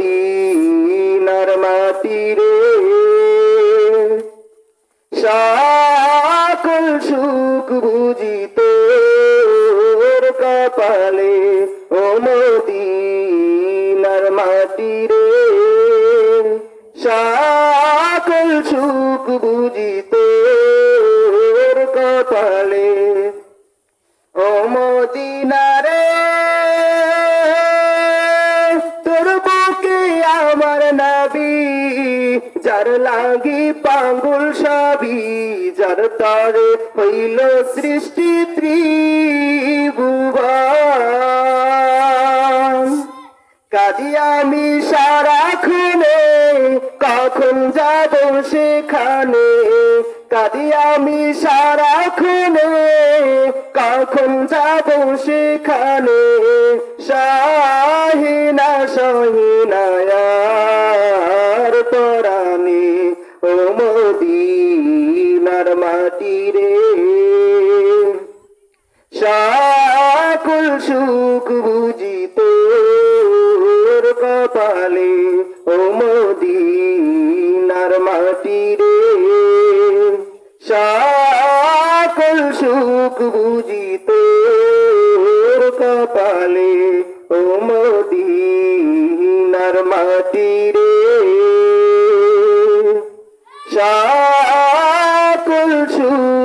মদিনার মাটি রে সকল সুখ বুঝি তোর কপালে ও মদিনার মাটি রে সকল সুখ বুঝি তোর কপালে ও মদিনা রে তোর বুকে আমার নবী যার লাগি পাগল সবই যার তরে হইল সৃষ্টি ত্রিভুবন কাঁদি আমি সারাক্ষণে কখন যাব সেখানে কাঁদি আমি সারাক্ষণে কখন যাব সেখানে শাহিনা সহিনায়ার পরাণে ও মদিনার মাটি রে সকল সুখ বুঝি তোর কপালে ও মদিনার মাটি রে সকল সুখ বুঝি তোর কপালে ও মদিনার মাটি রে সকল সুখ